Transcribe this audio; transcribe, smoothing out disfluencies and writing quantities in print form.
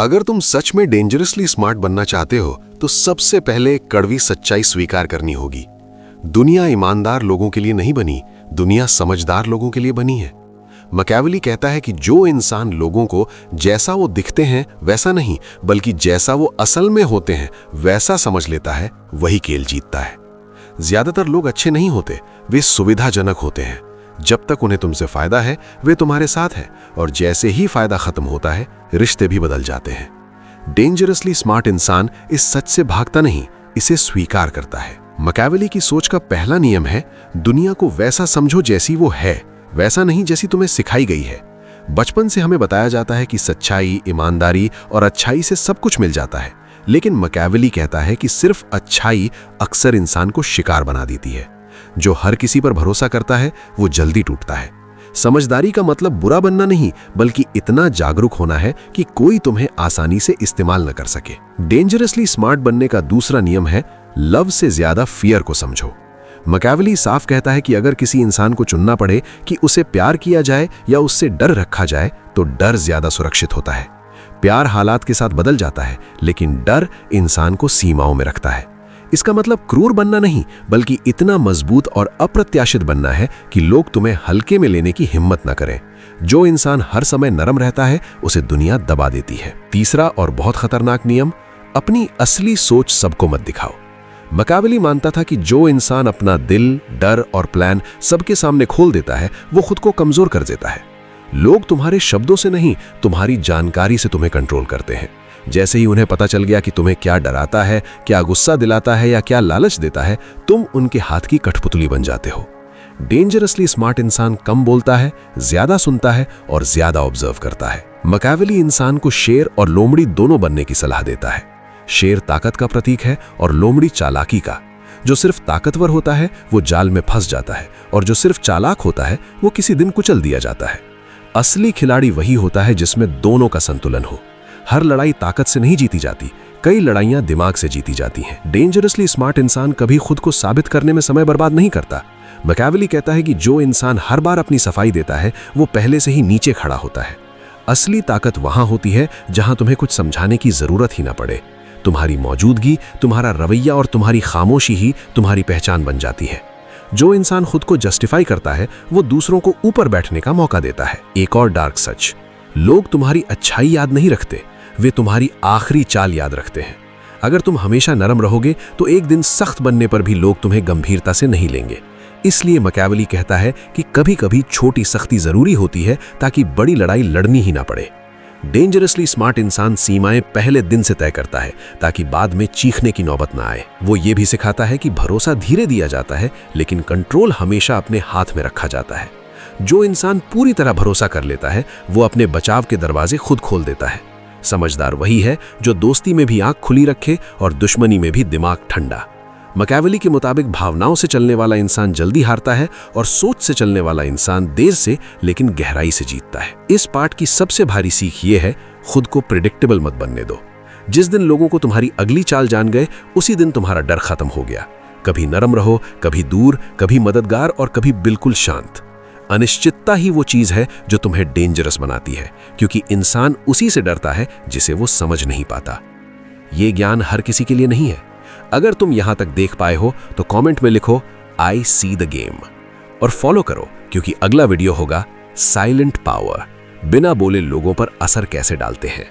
अगर तुम सच में डेंजरसली स्मार्ट बनना चाहते हो तो सबसे पहले कड़वी सच्चाई स्वीकार करनी होगी। दुनिया ईमानदार लोगों के लिए नहीं बनी, दुनिया समझदार लोगों के लिए बनी है। मैकियावेली कहता है कि जो इंसान लोगों को जैसा वो दिखते हैं वैसा नहीं, बल्कि जैसा वो असल में होते हैं वैसा समझ लेता है, वही खेल जीतता है। ज्यादातर लोग अच्छे नहीं होते, वे सुविधाजनक होते हैं। जब तक उन्हें तुमसे फायदा है वे तुम्हारे साथ हैं, और जैसे ही फायदा खत्म होता है रिश्ते भी बदल जाते हैं। डेंजरसली स्मार्ट इंसान इस सच से भागता नहीं, इसे स्वीकार करता है। मैकियावेली की सोच का पहला नियम है, दुनिया को वैसा समझो जैसी वो है, वैसा नहीं जैसी तुम्हें सिखाई गई है। बचपन से हमें बताया जाता है कि सच्चाई, ईमानदारी और अच्छाई से सब कुछ मिल जाता है, लेकिन मैकियावेली कहता है कि सिर्फ अच्छाई अक्सर इंसान को शिकार बना देती है। जो हर किसी पर भरोसा करता है वो जल्दी टूटता है। समझदारी का मतलब बुरा बनना नहीं, बल्कि इतना जागरूक होना है कि कोई तुम्हें आसानी से इस्तेमाल न कर सके। डेंजरसली स्मार्ट बनने का दूसरा नियम है, लव से ज्यादा फियर को समझो। मैकियावेली साफ कहता है कि अगर किसी इंसान को चुनना पड़े कि उसे प्यार किया जाए या उससे डर रखा जाए, तो डर ज्यादा सुरक्षित होता है। प्यार हालात के साथ बदल जाता है, लेकिन डर इंसान को सीमाओं में रखता है। इसका मतलब क्रूर बनना नहीं, बल्कि इतना मजबूत और अप्रत्याशित बनना है कि लोग तुम्हें हल्के में लेने की हिम्मत न करें। जो इंसान हर समय नरम रहता है उसे दुनिया दबा देती है। तीसरा और बहुत खतरनाक नियम, अपनी असली सोच सबको मत दिखाओ। मैकियावेली मानता था कि जो इंसान अपना दिल, डर और प्लान सबके सामने खोल देता है वो खुद को कमजोर कर देता है। लोग तुम्हारे शब्दों से नहीं, तुम्हारी जानकारी से तुम्हें कंट्रोल करते हैं। जैसे ही उन्हें पता चल गया कि तुम्हें क्या डराता है, क्या गुस्सा दिलाता है या क्या लालच देता है, तुम उनके हाथ की कठपुतली बन जाते हो। डेंजरसली स्मार्ट इंसान कम बोलता है, ज्यादा सुनता है और ज्यादा ऑब्जर्व करता है। मैकियावेली इंसान को शेर और लोमड़ी दोनों बनने की सलाह देता है। शेर ताकत का प्रतीक है और लोमड़ी चालाकी का। जो सिर्फ ताकतवर होता है वो जाल में फंस जाता है, और जो सिर्फ चालाक होता है वो किसी दिन कुचल दिया जाता है। असली खिलाड़ी वही होता है जिसमें दोनों का संतुलन हो। हर लड़ाई ताकत से नहीं जीती जाती, कई लड़ाइयां दिमाग से जीती जाती हैं। डेंजरसली स्मार्ट इंसान कभी खुद को साबित करने में समय बर्बाद नहीं करता। मैकियावेली कहता है कि जो इंसान हर बार अपनी सफाई देता है वो पहले से ही नीचे खड़ा होता है। असली ताकत वहां होती है जहां तुम्हें कुछ समझाने की जरूरत ही ना पड़े। तुम्हारी मौजूदगी, तुम्हारा रवैया और तुम्हारी खामोशी ही तुम्हारी पहचान बन जाती है। जो इंसान खुद को जस्टिफाई करता है वो दूसरों को ऊपर बैठने का मौका देता है। एक और डार्क सच, लोग तुम्हारी अच्छाई याद नहीं रखते, वे तुम्हारी आखिरी चाल याद रखते हैं। अगर तुम हमेशा नरम रहोगे तो एक दिन सख्त बनने पर भी लोग तुम्हें गंभीरता से नहीं लेंगे। इसलिए मैकियावेली कहता है कि कभी कभी छोटी सख्ती जरूरी होती है ताकि बड़ी लड़ाई लड़नी ही ना पड़े। डेंजरसली स्मार्ट इंसान सीमाएं पहले दिन से तय करता है ताकि बाद में चीखने की नौबत ना आए। वो ये भी सिखाता है कि भरोसा धीरे दिया जाता है, लेकिन कंट्रोल हमेशा अपने हाथ में रखा जाता है। जो इंसान पूरी तरह भरोसा कर लेता है वो अपने बचाव के दरवाजे खुद खोल देता है। समझदार वही है जो दोस्ती में भी आंख खुली रखे और दुश्मनी में भी दिमाग ठंडा। मैकियावेली के मुताबिक भावनाओं से चलने वाला इंसान जल्दी हारता है और सोच से चलने वाला इंसान देर से लेकिन गहराई से जीतता है। इस पाठ की सबसे भारी सीख ये है, खुद को प्रिडिक्टेबल मत बनने दो। जिस दिन लोगों को तुम्हारी अगली चाल जान गए उसी दिन तुम्हारा डर खत्म हो गया। कभी नरम रहो, कभी दूर, कभी मददगार और कभी बिल्कुल शांत। अनिश्चितता ही वो चीज है जो तुम्हें डेंजरस बनाती है, क्योंकि इंसान उसी से डरता है जिसे वो समझ नहीं पाता। ये ज्ञान हर किसी के लिए नहीं है। अगर तुम यहां तक देख पाए हो तो कमेंट में लिखो आई सी द गेम और फॉलो करो, क्योंकि अगला वीडियो होगा साइलेंट पावर, बिना बोले लोगों पर असर कैसे डालते हैं।